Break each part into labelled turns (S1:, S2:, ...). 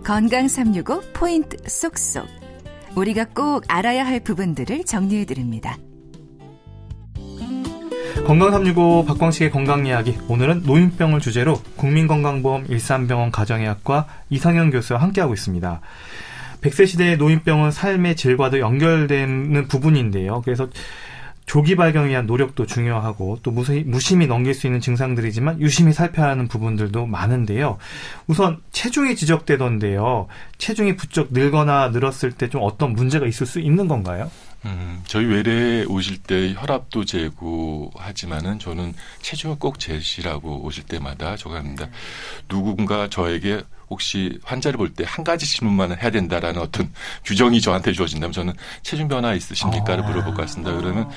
S1: 건강 365 포인트 쏙쏙. 우리가 꼭 알아야 할 부분들을 정리해드립니다.
S2: 건강 365 박광식의 건강 이야기. 오늘은 노인병을 주제로 국민건강보험 일산병원 가정의학과 이상현 교수와 함께하고 있습니다. 100세 시대의 노인병은 삶의 질과도 연결되는 부분인데요. 그래서 조기 발견을 위한 노력도 중요하고 또 무심히 넘길 수 있는 증상들이지만 유심히 살펴야 하는 부분들도 많은데요. 우선 체중이 지적되던데요. 체중이 부쩍 늘거나 늘었을 때 좀 어떤 문제가 있을 수 있는 건가요?
S3: 저희 외래 오실 때 혈압도 재고 하지만은 저는 체중을 꼭 재시라고 오실 때마다 저거 합니다. 누군가 저에게 혹시 환자를 볼 때 한 가지 질문만 해야 된다라는 어떤 규정이 저한테 주어진다면 저는 체중 변화 있으십니까를 물어볼 것 같습니다. 그러면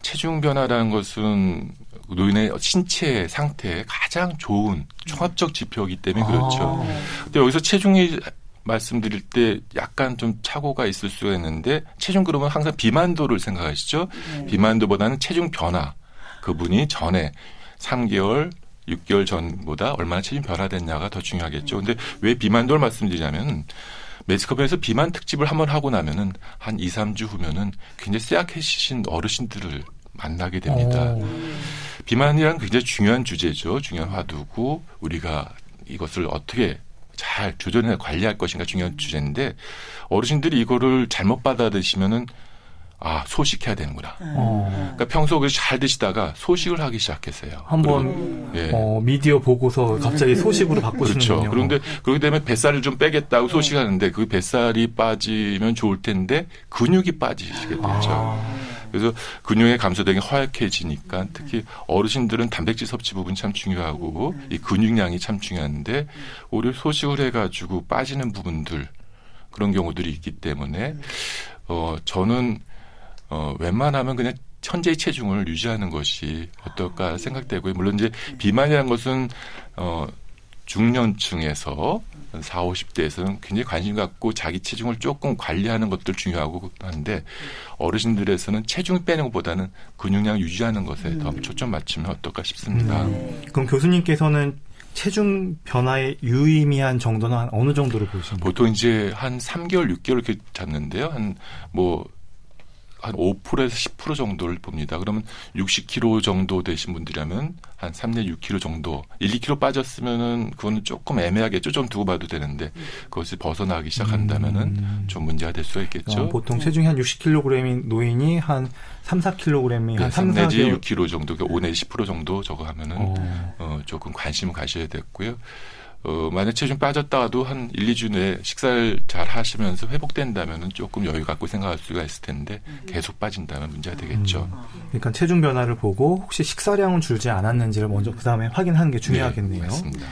S3: 체중 변화라는 것은 노인의 신체 상태에 가장 좋은 종합적 지표이기 때문에 그렇죠. 근데 여기서 체중이 말씀드릴 때 약간 좀 착오가 있을 수가 있는데 체중 그러면 항상 비만도를 생각하시죠. 비만도보다는 체중 변화. 그분이 전에 3개월 6개월 전보다 얼마나 체중 변화됐냐가 더 중요하겠죠. 근데 왜 비만도를 말씀드리냐면 매스컴에서 비만 특집을 한번 하고 나면은 한 2, 3주 후면은 굉장히 쇠약해지신 어르신들을 만나게 됩니다. 비만이란 굉장히 중요한 주제죠. 중요한 화두고 우리가 이것을 어떻게 잘 조절해 관리할 것인가 중요한 주제인데 어르신들이 이거를 잘못 받아 드시면은 소식해야 되는구나. 그러니까 평소에 잘 드시다가 소식을 하기 시작했어요.
S2: 한번 미디어 보고서 갑자기 소식으로 바꾸시는군요.
S3: 그렇죠. 그런데 그렇게 되면 뱃살을 좀 빼겠다고 소식하는데 그 뱃살이 빠지면 좋을 텐데 근육이 빠지시게 되죠. 그래서 근육의 감소되기 허약해지니까 특히 어르신들은 단백질 섭취 부분이 참 중요하고 이 근육량이 참 중요한데 오히려 소식을 해가지고 빠지는 부분들 그런 경우들이 있기 때문에 저는 웬만하면 그냥 현재의 체중을 유지하는 것이 어떨까 생각되고요. 물론 이제 비만이라는 것은 중년층에서 40, 50대에서는 굉장히 관심 갖고 자기 체중을 조금 관리하는 것들 중요하고 하는데 어르신들에서는 체중을 빼는 것보다는 근육량 유지하는 것에 더 초점 맞추면 어떨까 싶습니다.
S2: 그럼 교수님께서는 체중 변화의 유의미한 정도는 한 어느 정도로 보십니까?
S3: 보통 이제 한 3개월, 6개월 이렇게 잡는데요. 한 5%에서 10% 정도를 봅니다. 그러면 60kg 정도 되신 분들이라면 한 3, 6kg 정도, 1, 2kg 빠졌으면은 그거는 조금 애매하겠죠. 좀 두고 봐도 되는데 그것이 벗어나기 시작한다면은 좀 문제가 될 수가 있겠죠.
S2: 보통 체중이 한 60kg인 노인이 한 3, 4kg이 한 3,
S3: 4개월. 내지
S2: 4개월.
S3: 6kg 정도, 5 내지 10% 정도 저거 하면은 조금 관심을 가셔야 됐고요. 만약 체중 빠졌다가도 한 1, 2주 내에 식사를 잘 하시면서 회복된다면은 조금 여유 갖고 생각할 수가 있을 텐데 계속 빠진다면 문제가 되겠죠.
S2: 그러니까 체중 변화를 보고 혹시 식사량은 줄지 않았는지를 먼저 그 다음에 확인하는 게 중요하겠네요.
S3: 네, 맞습니다.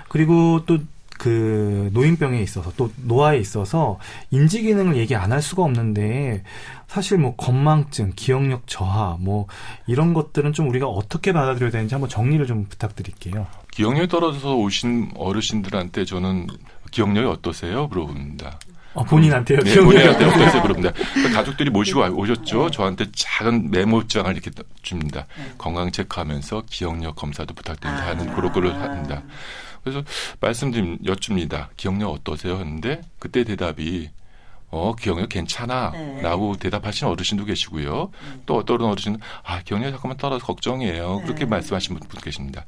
S2: 그리고 또 그 노인병에 있어서 또 노화에 있어서 인지 기능을 얘기 안 할 수가 없는데 사실 뭐 건망증, 기억력 저하 뭐 이런 것들은 좀 우리가 어떻게 받아들여야 되는지 한번 정리를 좀 부탁드릴게요.
S3: 기억력이 떨어져서 오신 어르신들한테 저는 기억력이 어떠세요? 물어봅니다.
S2: 본인한테요?
S3: 네, 본인한테 어떠세요? 물어봅니다. 그러니까 가족들이 모시고 오셨죠. 저한테 작은 메모장을 이렇게 줍니다. 건강 체크하면서 기억력 검사도 부탁드립니다 하는 그런 거를 합니다. 그래서 여쭙니다. 기억력 어떠세요? 했는데 그때 대답이 기억력 괜찮아 라고 대답하시는 어르신도 계시고요. 또 어떤 어르신은 기억력이 잠깐만 떨어져서 걱정이에요. 그렇게 말씀하시는 분 계십니다.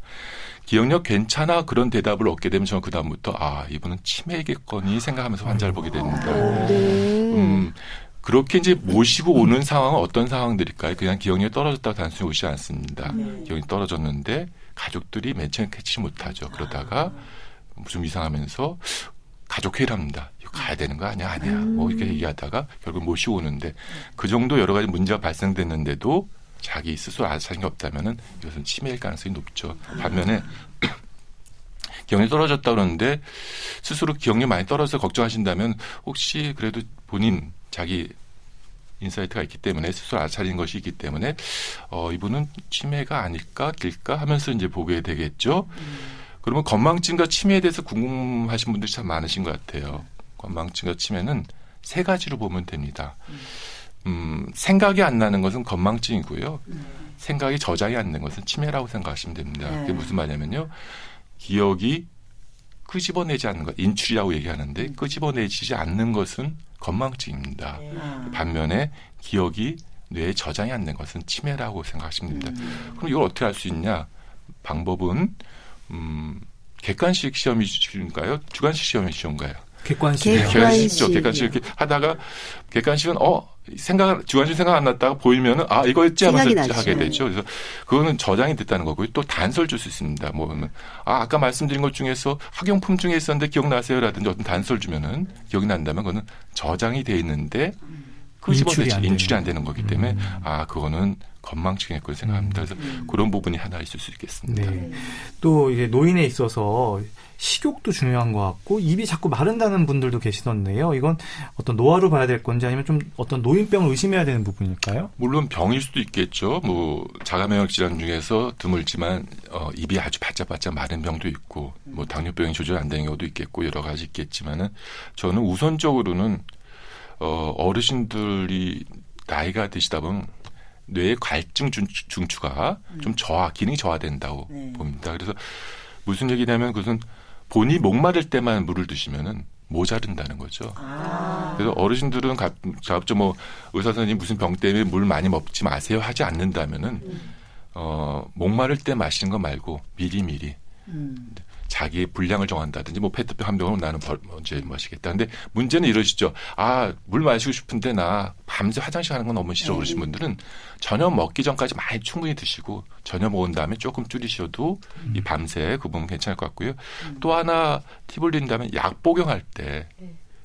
S3: 기억력 괜찮아 그런 대답을 얻게 되면 저는 그다음부터 이분은 치매겠거니 생각하면서 환자를 보게 됩니다. 그렇게 이제 모시고 오는 상황은 어떤 상황들일까요? 그냥 기억력이 떨어졌다고 단순히 오시지 않습니다. 기억이 떨어졌는데 가족들이 맨 처음에 캐치 못하죠. 그러다가 좀 이상하면서 가족 회의를 합니다. 이거 가야 되는 거 아니야? 뭐 이렇게 얘기하다가 결국 모시고 오는데 그 정도 여러 가지 문제가 발생됐는데도 자기 스스로 알 자신이 없다면은 이것은 치매일 가능성이 높죠. 반면에 기억력이 떨어졌다 그러는데 스스로 기억력이 많이 떨어져서 걱정하신다면 혹시 그래도 본인 자기 인사이트가 있기 때문에 스스로 알차린 것이 있기 때문에 이분은 치매가 아닐까 길까 하면서 이제 보게 되겠죠. 그러면 건망증과 치매에 대해서 궁금하신 분들이 참 많으신 것 같아요. 건망증과 치매는 세 가지로 보면 됩니다. 생각이 안 나는 것은 건망증이고요. 생각이 저장이 안 되는 것은 치매라고 생각하시면 됩니다. 그게 무슨 말이냐면요. 기억이 끄집어내지 않는 것, 인출이라고 얘기하는데 끄집어내지 않는 것은 건망증입니다. 반면에 기억이 뇌에 저장이 안 된 것은 치매라고 생각하시면 됩니다. 그럼 이걸 어떻게 할 수 있냐? 방법은 객관식 시험이 쉬운가요? 주관식 시험이 쉬운가요? 객관식이죠. 객관식 이렇게 하다가 객관식은 주관식 생각 안 났다가 보이면은 이거였지 하면서 하게 되죠. 그래서 그거는 저장이 됐다는 거고요. 또 단서를 줄 수 있습니다. 뭐 아까 말씀드린 것 중에서 학용품 중에 있었는데 기억나세요라든지 어떤 단서를 주면은 기억이 난다면 그거는 저장이 돼 있는데 인출이 안 되는 거기 때문에 그거는 건망증일 거라고 생각합니다. 그래서 그런 부분이 하나 있을 수 있겠습니다.
S2: 네. 또 이게 노인에 있어서 식욕도 중요한 것 같고 입이 자꾸 마른다는 분들도 계시던데요. 이건 어떤 노화로 봐야 될 건지 아니면 좀 어떤 노인병을 의심해야 되는 부분일까요?
S3: 물론 병일 수도 있겠죠. 뭐 자가면역 질환 중에서 드물지만 입이 아주 바짝바짝 마른 병도 있고 뭐 당뇨병이 조절 안 되는 경우도 있겠고 여러 가지 있겠지만은 저는 우선적으로는 어르신들이 나이가 드시다 보면 뇌의 갈증 중추가 좀 기능이 저하된다고 봅니다. 그래서 무슨 얘기냐면 그것은 본인이 목마를 때만 물을 드시면은 모자른다는 거죠. 그래서 어르신들은 가급적 뭐 의사 선생님 무슨 병 때문에 물 많이 먹지 마세요 하지 않는다면은 목마를 때 마시는 거 말고 미리미리 자기의 분량을 정한다든지 뭐 페트병 한 병으로 나는 언제 마시겠다. 근데 문제는 이러시죠. 물 마시고 싶은데 나 밤새 화장실 가는 건 너무 싫어 그러신 분들은 저녁 먹기 전까지 많이 충분히 드시고 저녁 먹은 다음에 조금 줄이셔도 이 밤새 그 부분 괜찮을 것 같고요. 또 하나 팁을 드린다면 약 복용할 때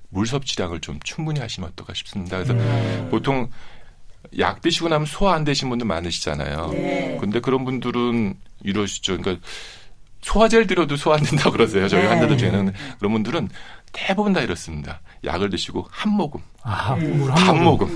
S3: 물 섭취량을 좀 충분히 하시면 어떨까 싶습니다. 그래서 보통 약 드시고 나면 소화 안 되신 분들 많으시잖아요. 근데 그런 분들은 이러시죠. 그러니까 소화제를 들여도 소화 안 된다고 그러세요. 저희 환자들 중에는. 그런 분들은 대부분 다 이렇습니다. 약을 드시고 한 모금. 반 모금.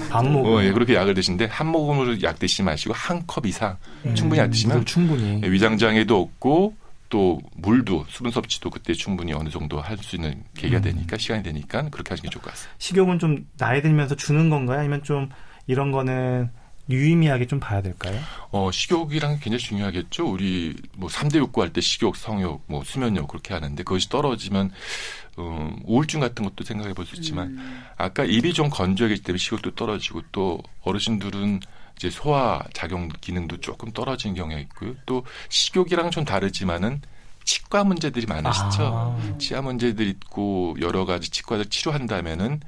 S3: 예, 그렇게 약을 드시는데 한 모금으로 약 드시지 마시고 한 컵 이상 충분히 안 드시면
S2: 충분히.
S3: 위장장애도 없고 또 물도 수분 섭취도 그때 충분히 어느 정도 할 수 있는 계기가 되니까 시간이 되니까 그렇게 하시는 게 좋을 것 같습니다.
S2: 식욕은 좀 나이 들면서 주는 건가요? 아니면 좀 이런 거는 유의미하게 좀 봐야 될까요?
S3: 식욕이랑 굉장히 중요하겠죠. 우리 뭐 3대 욕구 할 때 식욕, 성욕, 뭐 수면욕 그렇게 하는데 그것이 떨어지면 우울증 같은 것도 생각해 볼 수 있지만 아까 입이 좀 건조하기 때문에 식욕도 떨어지고 또 어르신들은 이제 소화 작용 기능도 조금 떨어지는 경우가 있고요. 또 식욕이랑 좀 다르지만은 치과 문제들이 많으시죠. 치아 문제들이 있고 여러 가지 치과적 치료한다면은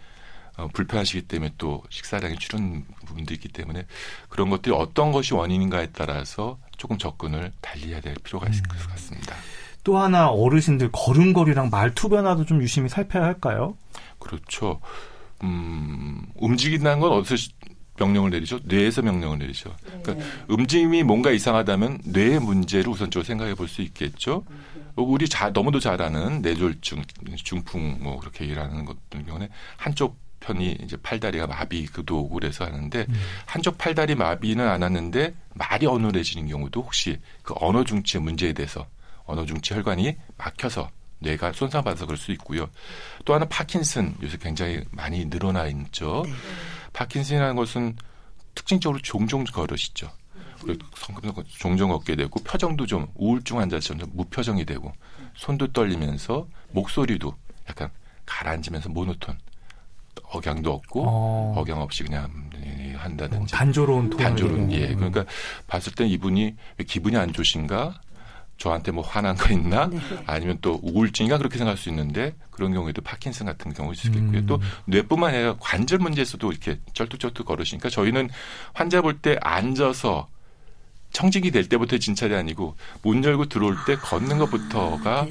S3: 불편하시기 때문에 또 식사량이 줄은 부분도 있기 때문에 그런 것들이 어떤 것이 원인인가에 따라서 조금 접근을 달리해야 될 필요가 있을 것 같습니다.
S2: 또 하나 어르신들 걸음걸이랑 말투 변화도 좀 유심히 살펴야 할까요?
S3: 그렇죠. 움직인다는 건 어디서 명령을 내리죠? 뇌에서 명령을 내리죠. 그러니까 움직임이 뭔가 이상하다면 뇌의 문제를 우선적으로 생각해 볼 수 있겠죠. 우리 너무도 잘 아는 뇌졸중, 중풍 뭐 그렇게 일하는 것 같은 경우는 한쪽 편이 이제 팔다리가 마비도 오고 그래서 하는데 한쪽 팔다리 마비는 안 하는데 말이 어눌해지는 경우도 혹시 그 언어 중추의 문제에 대해서 언어 중추 혈관이 막혀서 뇌가 손상받아서 그럴 수 있고요. 또 하나 파킨슨 요새 굉장히 많이 늘어나 있죠. 파킨슨이라는 것은 특징적으로 종종 걸으시죠. 종종 걷게 되고 표정도 좀 우울증 환자처럼 무표정이 되고 손도 떨리면서 목소리도 약간 가라앉으면서 모노톤 억양도 없고 억양 없이 그냥 한다든지
S2: 단조로운 톤.
S3: 예. 그러니까 봤을 땐 이분이 왜 기분이 안 좋으신가? 저한테 뭐 화난 거 있나? 아니면 또 우울증인가 그렇게 생각할 수 있는데 그런 경우에도 파킨슨 같은 경우 있을 수 있고요. 또 뇌뿐만 아니라 관절 문제에서도 이렇게 쩔뚝쩔뚝 걸으시니까 저희는 환자 볼 때 앉아서 청직이 될 때부터 진찰이 아니고 문 열고 들어올 때 걷는 것부터가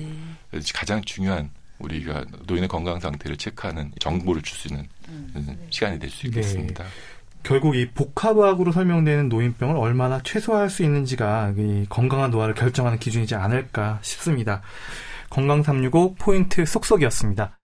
S3: 가장 중요한 우리가 노인의 건강 상태를 체크하는 정보를 줄 수 있는 시간이 될 수 있겠습니다.
S2: 네. 결국 이 복합의학으로 설명되는 노인병을 얼마나 최소화할 수 있는지가 이 건강한 노화를 결정하는 기준이지 않을까 싶습니다. 건강365 포인트 쏙쏙이었습니다.